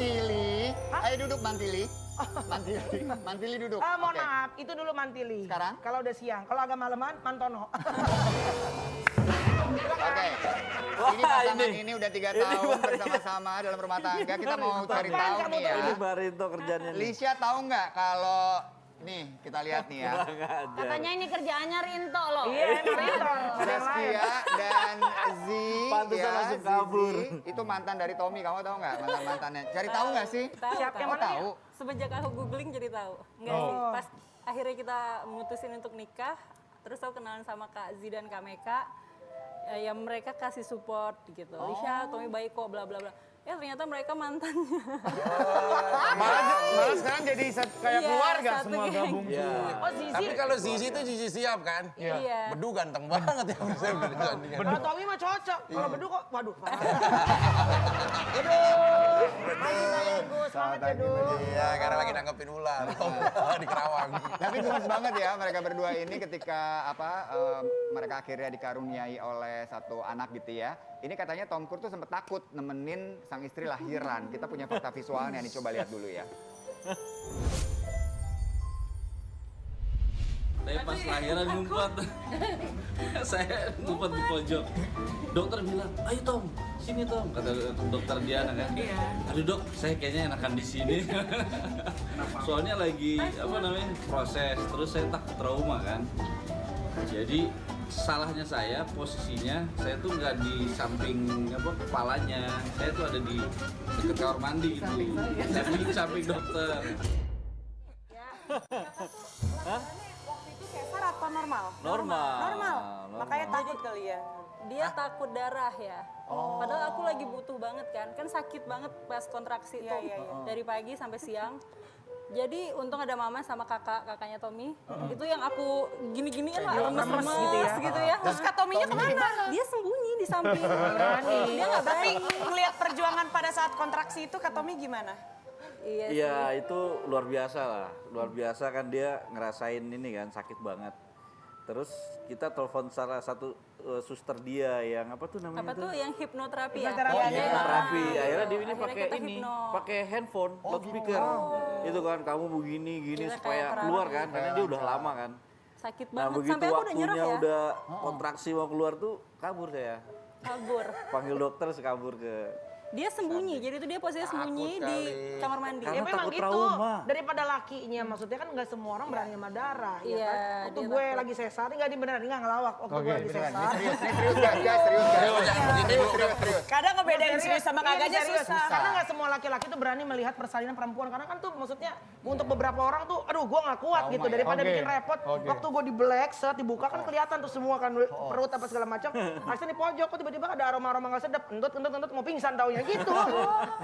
Mantili. Ayo duduk Mantili. Mantili duduk. Mohon maaf, itu dulu Mantili. Sekarang? Kalau udah siang, kalau agak malaman, Mantono. Oke. Ini pasangan ini udah 3 tahun bersama-sama dalam rumah tangga. Kita mau cari tahu nih ya. Ini Barito kerjanya nih. Lisha tahu nggak kalau nih kita lihat nih ya. Katanya ini kerjaannya Rinto loh. Iya, emang Rinto. Zaskia dan Z Pantesan ya, langsung kabur. Zizi, itu mantan dari Tommy, kamu tahu nggak mantannya? Cari tahu nggak sih? Siapa yang Kamu mana? tahu? Semenjak aku googling jadi tahu. Enggak sih, pas akhirnya kita mutusin untuk nikah, terus aku kenalan sama Kak Z dan Kak Meka, ya mereka kasih support gitu. Lisha, Tommy baik kok, bla bla bla. Ya ternyata mereka mantannya. Malah sekarang jadi kayak Iya, keluarga satu semua geng. gabung. Oh, Zizi. Tapi kalau Zizi itu Zizi siap kan? Iya. Bedu ganteng banget ya. Saya bilang. Kalau Tommy mah cocok. Kalau Bedu kok, waduh. Semangat ya, Du. Iya, karena lagi nanggepin ular di Kerawang. Tapi gemes banget ya mereka berdua ini ketika mereka akhirnya dikaruniai oleh satu anak gitu ya. Ini katanya Tom Cruise tuh sempet takut nemenin sang istri lahiran. Kita punya fakta visualnya nih, coba lihat dulu ya. Saya pas lahiran ngumpet. Saya ngumpet di pojok. Dokter bilang, ayo Tom, sini Tom. Kata dokter Diana kan. Aduh dok, saya kayaknya enakan di sini. Soalnya lagi proses. Terus saya takut trauma kan. Jadi salahnya saya posisinya saya tuh nggak di samping kepalanya. Saya tuh ada di dekat kamar mandi gitu. Samping dokter. Sesar apa normal? Normal. Makanya takut kali ya. Dia takut darah ya. Padahal aku lagi butuh banget kan. Kan sakit banget pas kontraksi tuh. Dari pagi sampai siang. Jadi untung ada mama sama kakaknya Tommy. Itu yang aku gini-giniin lah, lemes gitu ya. Terus Kak Tommy-nya kemana? Dia sembunyi di samping. Dia nggak berani. Ngelihat perjuangan pada saat kontraksi itu Kak Tommy gimana? Iya sih. Iya itu luar biasa lah. Luar biasa kan dia ngerasain ini kan sakit banget. Terus kita telepon salah satu suster dia yang apa tuh namanya? Apa tuh yang hipnoterapi ya? Hipnoterapi. Akhirnya dia ini Akhirnya pakai kita ini, hipno. pakai handphone, loudspeaker. Itu kan kamu begini Kita supaya kayak keluar terapi. kan, karena dia udah lama kan. Sakit Nah banget. begitu Sampai aku udah nyerah waktunya ya. udah kontraksi mau keluar tuh kabur saya. Kabur. Panggil dokter kabur ke. Dia sembunyi, jadi itu dia posisinya sembunyi di kamar mandi. Karena Ya memang takut gitu, trauma. daripada lakinya, maksudnya kan nggak semua orang berani sama darah. Iya, Ya kan? Waktu dia gue takut. lagi sesar, nggak beneran, nggak ngelawak. Waktu gue lagi sesar. Ini serius guys, serius guys. Kadang ngebedain serius sama Iya, kagaknya serius. susah. Karena nggak semua laki-laki tuh berani melihat persalinan perempuan. Karena kan tuh maksudnya untuk beberapa orang tuh, aduh gue nggak kuat gitu. Daripada bikin repot, waktu gue di black, set dibuka kan kelihatan tuh semua kan perut apa segala macam. Akhirnya di pojok kok tiba-tiba ada aroma-aroma nggak sedap. Entut mau pingsan taunya gitu.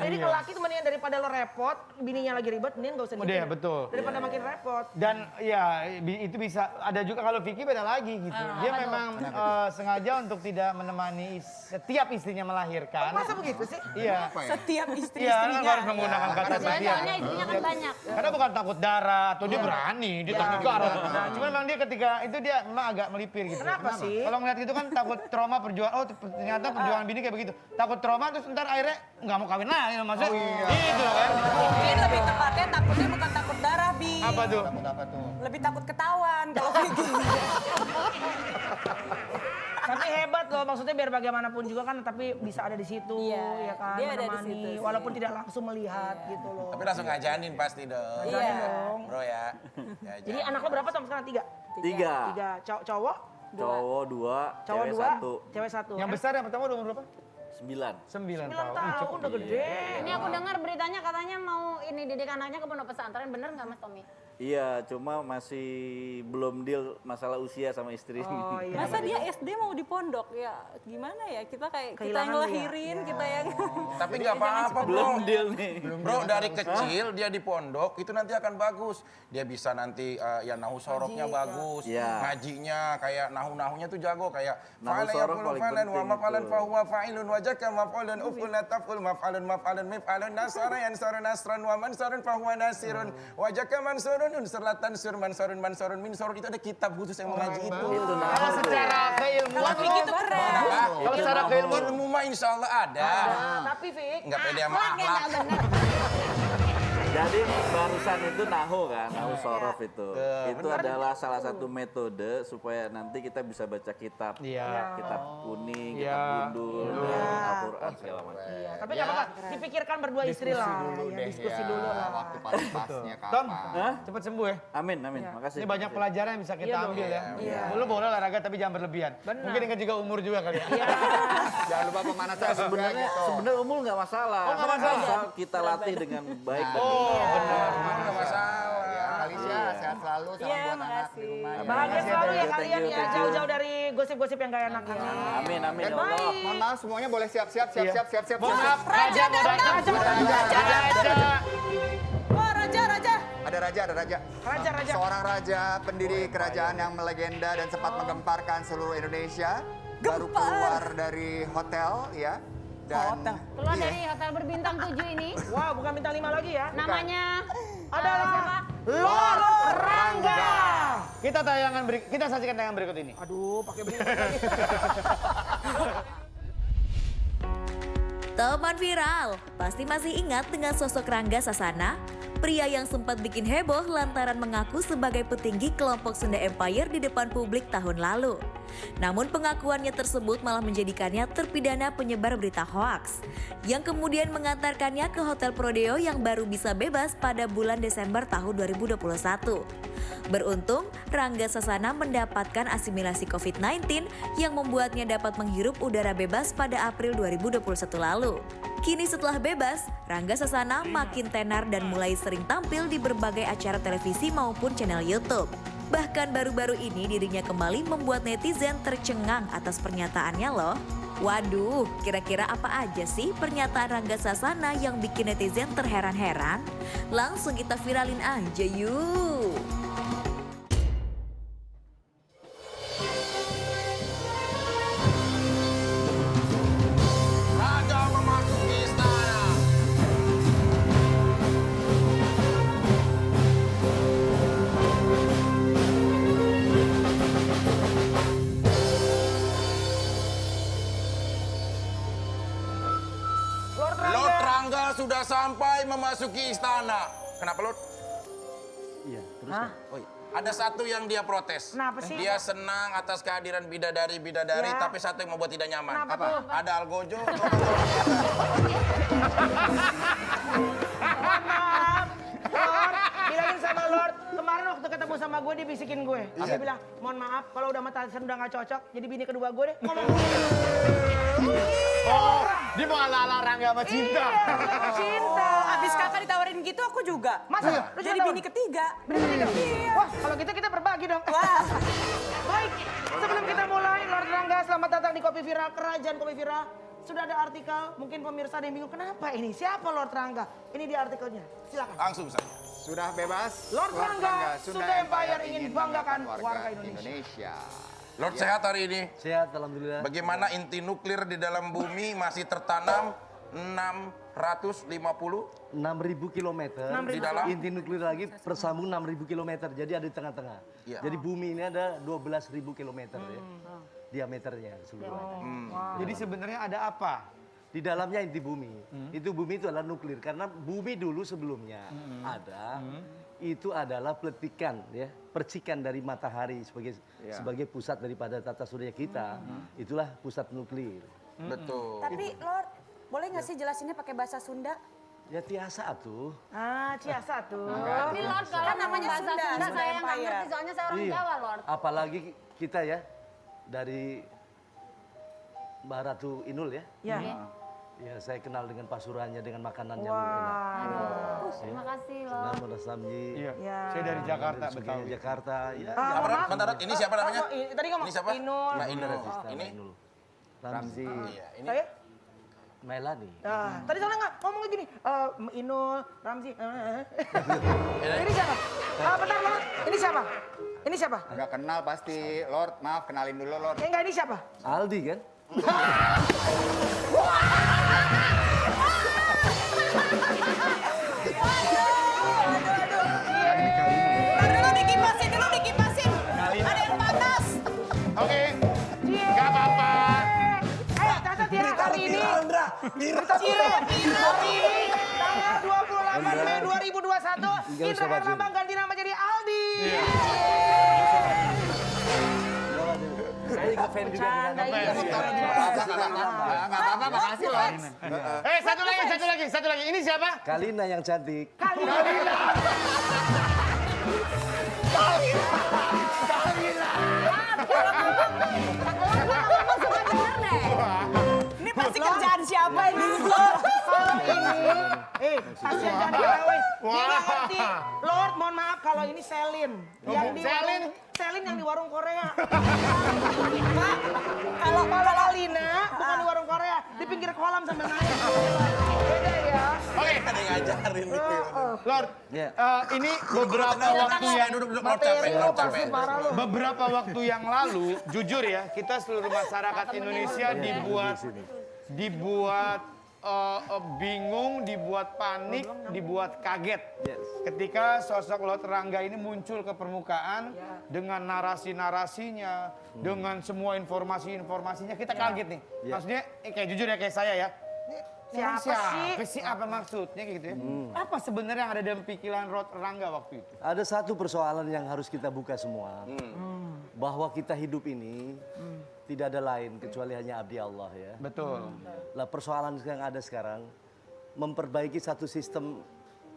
Jadi kalau laki tuh mendingan daripada lo repot, bininya lagi ribet, mendingan gak usah Iya, betul. Daripada makin repot. Dan ya itu bisa ada juga kalau Vicky beda lagi gitu. Dia memang sengaja untuk tidak menemani setiap istrinya melahirkan. Masa begitu sih? Iya. Setiap Iya, kan istri-istrinya. harus menggunakan kata Soalnya setia. istrinya kan banyak. Karena bukan takut darah atau dia berani, dia takut darah. Cuma memang dia ketika itu dia memang agak melipir gitu. Kenapa sih? Kalau ngeliat gitu kan takut trauma perjuangan, oh ternyata perjuangan bini kayak begitu. Takut trauma terus ntar akhirnya nggak mau kawin lagi maksudnya. Gitu kan. Mungkin lebih tepatnya takutnya bukan takut darah, Bi. Apa tuh? Takut apa tuh? Lebih takut ketahuan kalau kayak gini. Tapi hebat loh, maksudnya biar bagaimanapun juga kan, tapi bisa ada di situ, Iya, ya kan, dia ada di menemani, situ sih. walaupun tidak langsung melihat gitu loh. Tapi langsung ngajanin pasti dong. Ngajarin dong. Bro ya. Jadi anak lo berapa sekarang? 3? 3. 3 cowok, Cowok 2, cowok cewek 2, 1. cewek 1. Yang besar yang pertama umur berapa? 9. 9 9 tahun. tahun udah gede. Ini aku dengar beritanya katanya mau ini didik anaknya ke pondok pesantren, bener nggak Mas Tommy? Iya, cuma masih belum deal masalah usia sama istri. Oh iya. Masa dia SD mau di pondok? Ya gimana ya, kita kayak kita yang Kehilangan lu ya? ngelahirin, kita yang... Tapi nggak apa-apa bro. Belum deal nih. Bro dari kecil dia di pondok itu nanti akan bagus. Dia bisa nanti ya nahu soroknya bagus. Ya. Ngajinya kayak nahu-nahunya tuh jago kayak Nahu sorok paling penting wa mafalan itu. fa huwa fa'ilun wa jaka maf'ulun uf'ula taf'ul maf'alun maf'alun mif'alun nasara yansara nasran wa mansarun fa huwa nasirun wa jaka mansurun unsur latan, sur, mansorun, min sorun, itu ada kitab khusus yang mengaji itu. Kalau secara keilmuan Vicky itu keren. Kalau secara keilmuan Ilmu mah insya Allah ada. Tapi Fik, Nggak pede sama akhlak. Jadi barusan itu nahu kan, nahu sorof itu. Itu adalah salah satu metode supaya nanti kita bisa baca kitab. Iya. Kitab kuning, Iya. kitab gundul, dan Al-Quran segala macam. iya, tapi nggak apa-apa. Dipikirkan berdua istri lah. Ya, diskusi dulu lah. Waktu paling pasnya Tom, kapan. cepet sembuh ya. Amin, amin. Makasih. Ini banyak pelajaran yang bisa kita ambil ya. Lu boleh olahraga tapi jangan berlebihan. Mungkin ingat juga umur juga kali ya. Jangan lupa pemanasan juga Sebenarnya gitu. sebenarnya umur nggak masalah. Oh, nggak masalah. Asal kita latih dengan baik dan Oh, benar. Nggak masalah. Ya, Alicia, sehat selalu, salam Iya, buat anak di makasih. rumah. ya. Bahagia selalu ya Thank you, kalian thank ya. you. Jauh-jauh dari gosip-gosip yang gak enak. Amin, amin ya Allah. Dan mohon maaf semuanya boleh siap-siap. Mohon maaf, Raja mau datang. Raja. Wah, raja. Ada raja. Raja. Seorang raja pendiri kerajaan yang melegenda dan sempat menggemparkan seluruh Indonesia. Baru keluar dari hotel ya. Dan Keluar dari hotel berbintang 7 ini. Wah, bukan bintang 5 lagi ya. Namanya Adalah Lord Rangga. Kita saksikan tayangan berikut ini. Aduh, pakai bintang lagi. Teman viral, pasti masih ingat dengan sosok Rangga Sasana? Pria yang sempat bikin heboh lantaran mengaku sebagai petinggi kelompok Sunda Empire di depan publik tahun lalu. Namun pengakuannya tersebut malah menjadikannya terpidana penyebar berita hoaks, yang kemudian mengantarkannya ke Hotel Prodeo yang baru bisa bebas pada bulan Desember tahun 2021. Beruntung, Rangga Sasana mendapatkan asimilasi COVID-19 yang membuatnya dapat menghirup udara bebas pada April 2021 lalu. Kini setelah bebas, Rangga Sasana makin tenar dan mulai sering tampil di berbagai acara televisi maupun channel YouTube. Bahkan baru-baru ini dirinya kembali membuat netizen tercengang atas pernyataannya loh. Waduh, kira-kira apa aja sih pernyataan Rangga Sasana yang bikin netizen terheran-heran? Langsung kita viralin aja yuk. Raja memasuki istana. Lord Rangga sudah sampai memasuki istana. Kenapa Lord? Iya, Hah? Oh, iya. Ada satu yang dia protes. Kenapa sih? Dia senang atas kehadiran bidadari-bidadari, Ya. tapi satu yang membuat tidak nyaman. Kenapa tuh? Ada Algojo. Maaf, Lord, bilangin sama Lord, kemarin waktu ketemu sama gue dia bisikin gue. Dia bilang, mohon maaf kalau udah sama Tarzan udah gak cocok, jadi bini kedua gue deh. Ngomong Oh, dia mau ala-ala Rangga sama cinta. iya, cinta. Abis kakak ditawarin gitu, aku juga. Masa? Lu Jadi juga bini tahu? ketiga. Bini ketiga? Wah, kalau gitu kita berbagi dong. Wah. Baik, sebelum kita mulai, Lord Rangga selamat datang di Kopi Viral, Kerajaan Kopi Viral. Sudah ada artikel, mungkin pemirsa ada yang bingung, kenapa ini? Siapa Lord Rangga? Ini dia artikelnya, silakan. Langsung saja. sudah bebas. Lord Rangga, Sunda Empire ingin banggakan warga Indonesia. Lord sehat hari ini. Sehat, alhamdulillah. Bagaimana inti nuklir di dalam bumi masih tertanam 650 6.000 kilometer. di dalam Inti nuklir lagi bersambung 6.000 kilometer. Jadi ada di tengah-tengah. Iya. Jadi bumi ini ada 12.000 kilometer ya. Diameternya seluruhnya. Jadi sebenarnya ada apa? Di dalamnya inti bumi. Itu bumi itu adalah nuklir. Karena bumi dulu sebelumnya ada. Itu adalah peletikan ya, percikan dari matahari sebagai pusat daripada tata surya kita. Itulah pusat nuklir. betul. Tapi Lord, boleh nggak sih jelasinnya pakai bahasa Sunda? Ya tiasa tuh. Ah, Ciasa tuh. Tapi Lord kalau Kan namanya bahasa Sunda, Sunda Sunda saya nggak Empire. ngerti soalnya saya orang Iya. Jawa Lord. Apalagi kita ya dari Mbak Ratu Inul ya. Ya. Ya saya kenal dengan pasuruannya, dengan makanannya enak. Aduh, terima kasih Lord. Senang Monas Samji. Iya. Ya. Saya dari Jakarta, Dari Betawi. Jakarta. Ya. Apa Rat? Bentar, Rat. Ini siapa namanya? Tadi ngomong Ini siapa? Inul. Mbak Inul. Ini? Inul. Ramzi. Iya, ini. Saya? Melani. Nah, tadi soalnya nggak ngomong gini, Inul, Ramzi. Ini siapa? Bentar Lord, ini siapa? Ini siapa? Nggak kenal pasti, Lord. Maaf, kenalin dulu, Lord. Enggak, ini siapa? Aldi kan? Tanggal 28 Mei 2021, Indra Herlambang ganti nama jadi Aldi. Saya juga fan juga dengan Nggak apa-apa, makasih loh. Satu lagi. Ini siapa? Kalina yang cantik. Ini pasti kerjaan siapa ini? Kalau ini, kasihan jangan diketahui. Dia nggak ngerti. Lord, mohon maaf kalau ini Selin. Yang di Selin yang di warung Korea. Kalau Lina bukan di warung Korea, di pinggir kolam sambil naik. Beda ya. Oke. Ada yang ngajarin nih. Lord, Ya. ini beberapa waktu yang duduk capek. beberapa waktu yang lalu, jujur ya, kita seluruh masyarakat Indonesia dibuat bingung, dibuat panik, dibuat kaget. Ketika sosok Lord Rangga ini muncul ke permukaan dengan narasi-narasinya, dengan semua informasi-informasinya, kita kaget nih. Maksudnya, kayak jujur ya kayak saya ya. Siapa sih? Apa maksudnya kayak gitu ya? Apa sebenarnya yang ada dalam pikiran Lord Rangga waktu itu? Ada satu persoalan yang harus kita buka semua. Bahwa kita hidup ini tidak ada lain kecuali hanya abdi Allah ya. Betul. Lah persoalan yang ada sekarang memperbaiki satu sistem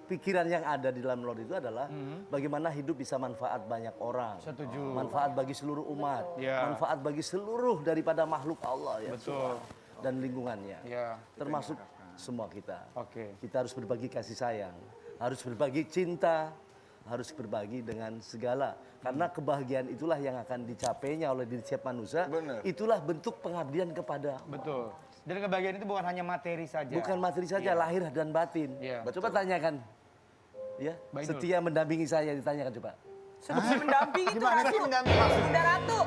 pikiran yang ada di dalam Lord itu adalah bagaimana hidup bisa manfaat banyak orang. Setuju. Manfaat bagi seluruh umat, Ya. manfaat bagi seluruh daripada makhluk Allah ya. Betul. Dan lingkungannya. Ya. Termasuk semua kita. Oke. Kita harus berbagi kasih sayang, harus berbagi cinta, harus berbagi dengan segala. Karena kebahagiaan itulah yang akan dicapainya oleh diri setiap manusia. Benar. Itulah bentuk pengabdian kepada Allah. Betul. Dan kebahagiaan itu bukan hanya materi saja. Bukan materi saja, lahir dan batin. Iya. Coba tanyakan. Ya, Baik, setia mendampingi saya, ditanyakan coba. Seperti mendampingi itu Gimana sih Ratu. mendampingi? Bunda Ratu.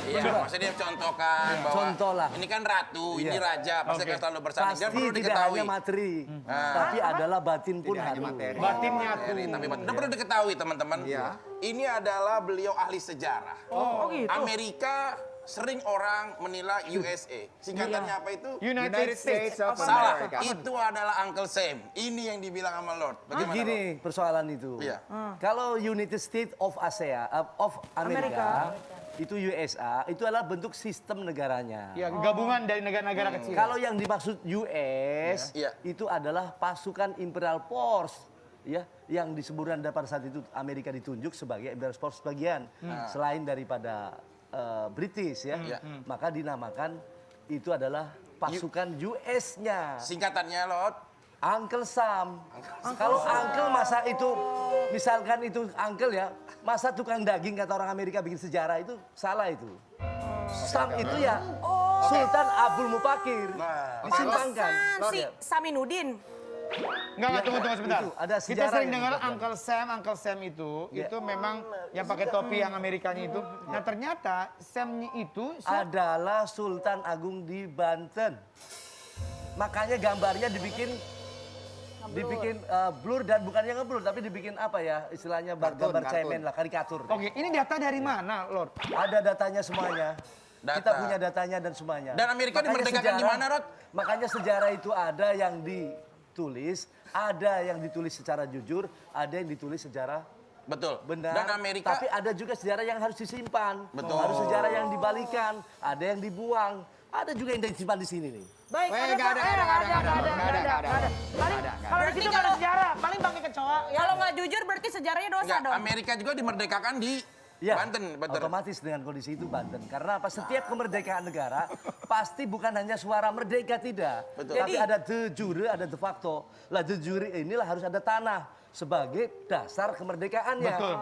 Iya, maksudnya dia contohkan bahwa Contoh lah. ini kan ratu, ini Iya. raja, pasti akan selalu bersanding. Dan Pasti perlu tidak diketahui. hanya materi, tapi adalah batin pun Tidak hanya harus. materi. Batinnya tuh. Tapi dan perlu diketahui teman-teman, Iya. ini adalah beliau ahli sejarah. Oh gitu. Amerika sering orang menilai USA. Singkatannya apa itu? United States of Salah, America. itu adalah Uncle Sam. Ini yang dibilang sama Lord. Bagaimana, Lord? Begini persoalan itu. Iya. Kalau United States of Asia, of Amerika, itu USA, itu adalah bentuk sistem negaranya. Ya, gabungan dari negara-negara kecil. Kalau yang dimaksud US Iya. itu adalah pasukan Imperial Force, ya, yang disebutkan pada saat itu Amerika ditunjuk sebagai Imperial Force bagian selain daripada British ya, maka dinamakan itu adalah pasukan US-nya. Singkatannya Lord. Uncle Sam. Kalau uncle masa itu, misalkan itu uncle ya, masa tukang daging kata orang Amerika bikin sejarah itu salah itu. Sam itu ya Sultan Abdul Mupakir. Disimpangkan. Pantesan si Saminuddin. Enggak, tunggu sebentar. Itu, ada Kita sejarah sering yang dengar disebutkan. Uncle Sam itu Ya. memang yang pakai topi yang Amerikanya itu. Nah ternyata Samnya itu Adalah Sultan Agung di Banten. Makanya gambarnya dibikin blur dan bukannya ngeblur tapi dibikin apa ya istilahnya gambar cemen lah, karikatur. Oke, ini data dari mana, Lord? Ada datanya semuanya. Data. Kita punya datanya dan semuanya. Dan Amerika Makanya dimerdekakan di mana, Rod? Makanya sejarah itu ada yang ditulis, ada yang ditulis secara jujur, ada yang ditulis secara Betul. benar. Dan Amerika Tapi ada juga sejarah yang harus disimpan. Betul. Harus sejarah yang dibalikan, ada yang dibuang, ada juga yang disimpan di sini nih. Baik, Nggak ada. Kalau di situ nggak ada sejarah, paling pakai kecoa. Ya. Kalau nggak jujur berarti sejarahnya dosa enggak, dong. Amerika juga dimerdekakan di Ya, Banten, betul. otomatis dengan kondisi itu Banten. Karena apa? Setiap kemerdekaan negara pasti bukan hanya suara merdeka tidak. Betul. Tapi ada de jure, ada de facto. Lah de jure inilah harus ada tanah sebagai dasar kemerdekaannya. Betul.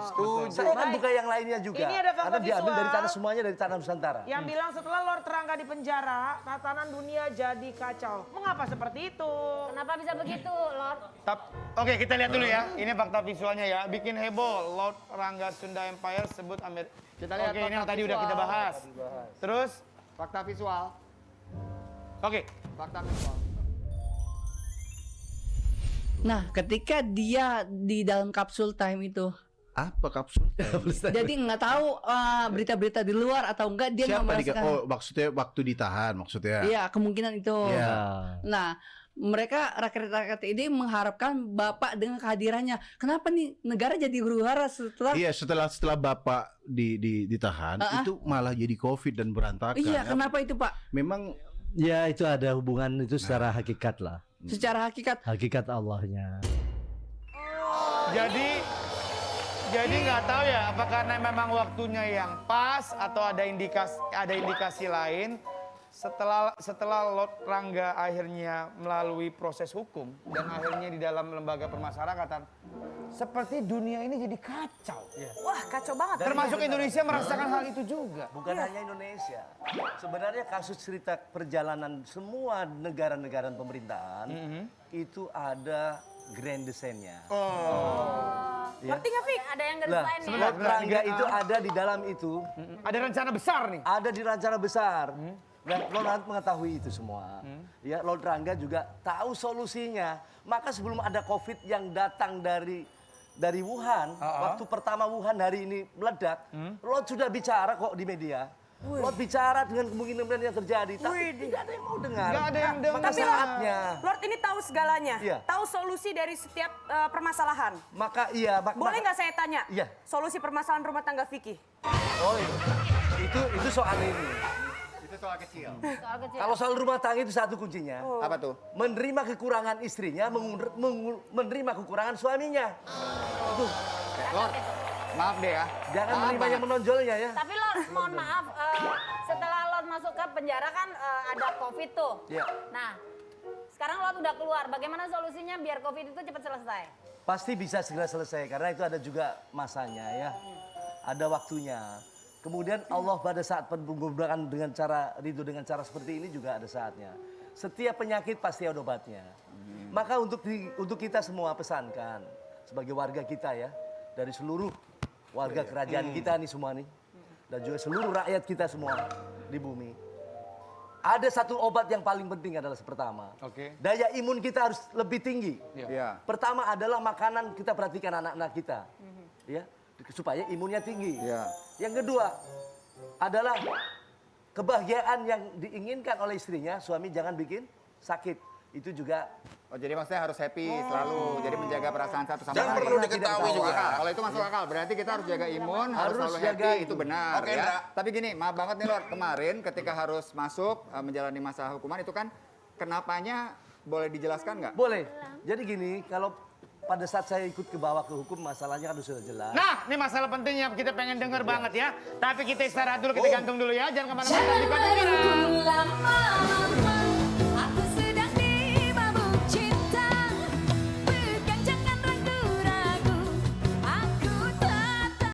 Saya kan bukan yang lainnya juga. Ini ada fakta Karena diambil visual. dari tanah semuanya dari tanah Nusantara. Yang bilang setelah Lord Rangga di penjara, tatanan dunia jadi kacau. Mengapa seperti itu? Kenapa bisa begitu, Lord? Oke, kita lihat dulu ya. Ini fakta visualnya ya. Bikin heboh, Lord Rangga Sunda Empire sebut Amerika. Kita lihat Oke, ini yang fakta tadi udah kita visual. bahas. Terus, Fakta visual. oke. Fakta visual. Nah, ketika dia di dalam kapsul time itu Apa kapsul? Jadi nggak tahu berita-berita di luar atau enggak dia nggak Siapa merasakan. oh maksudnya waktu ditahan maksudnya? Iya kemungkinan itu. Iya. Nah mereka rakyat-rakyat ini mengharapkan Bapak dengan kehadirannya. Kenapa nih negara jadi huru-hara setelah? Iya setelah Bapak ditahan itu malah jadi COVID dan berantakan. Iya kenapa itu Pak? Memang Ya itu ada hubungan itu secara hakikat lah. Secara hakikat. Hakikat Allahnya. Jadi nggak tahu ya apa karena memang waktunya yang pas atau ada indikasi lain setelah Lord Rangga akhirnya melalui proses hukum dan akhirnya di dalam lembaga permasyarakatan seperti dunia ini jadi kacau. Wah, kacau banget. Termasuk Indonesia merasakan hal itu juga. Bukan hanya Indonesia. Sebenarnya kasus cerita perjalanan semua negara-negara pemerintahan itu ada grand desainnya. Ya. Ngerti nggak, Fik? Ada yang Lah, ngedesain ya. Lord Rangga itu ada di dalam itu. Ada rencana besar nih. Ada di rencana besar. Dan Lord mengetahui itu semua. Ya, Lord Rangga juga tahu solusinya. Maka sebelum ada COVID yang datang dari Wuhan, waktu pertama Wuhan hari ini meledak, Lord sudah bicara kok di media. Lord bicara dengan kemungkinan yang terjadi, tapi tidak ada yang mau dengar. Nggak ada yang dengar. Maka Tapi saatnya. Lord ini tahu segalanya. Iya. Tahu solusi dari setiap permasalahan. Maka iya. Boleh nggak saya tanya? Iya. Solusi permasalahan rumah tangga Vicky. Oh iya. Itu soal ini. Itu soal kecil. Soal kecil. Kalau soal rumah tangga itu satu kuncinya. Apa tuh? Menerima kekurangan istrinya, menerima kekurangan suaminya. Itu. Lord, maaf deh ya. Jangan Maaf menerima yang banget. menonjolnya ya. Tapi Lord, mohon maaf, setelah Lord masuk ke penjara kan ada COVID tuh. Iya. Nah, sekarang Lord udah keluar. Bagaimana solusinya biar COVID itu cepat selesai? Pasti bisa segera selesai karena itu ada juga masanya ya. Ada waktunya. Kemudian Allah pada saat menggunakan dengan cara ridho dengan cara seperti ini juga ada saatnya. Setiap penyakit pasti ada obatnya. Maka untuk kita semua pesankan sebagai warga kita ya, dari seluruh warga kerajaan kita nih semua nih, dan juga seluruh rakyat kita semua di bumi. Ada satu obat yang paling penting adalah pertama, daya imun kita harus lebih tinggi. Iya. Pertama adalah makanan, kita perhatikan anak-anak kita, ya, supaya imunnya tinggi. Iya. Yang kedua adalah kebahagiaan yang diinginkan oleh istrinya, suami jangan bikin sakit. Itu juga. Oh jadi maksudnya harus happy selalu. Jadi menjaga perasaan satu sama lain. Jangan perlu diketahui juga. Kalau itu masuk akal, berarti kita harus jaga imun, harus Harus selalu jaga happy, itu. itu benar Oke, ya. Indra. Tapi gini, maaf banget nih Lord, kemarin ketika harus masuk menjalani masa hukuman itu kan kenapanya boleh dijelaskan nggak? Boleh. Jadi gini, kalau pada saat saya ikut ke bawah ke hukum, masalahnya kan sudah jelas. Nah, ini masalah penting yang kita pengen denger banget ya. Tapi kita istirahat dulu, kita gantung dulu ya. Jangan kemana-mana. Di Kota Mira.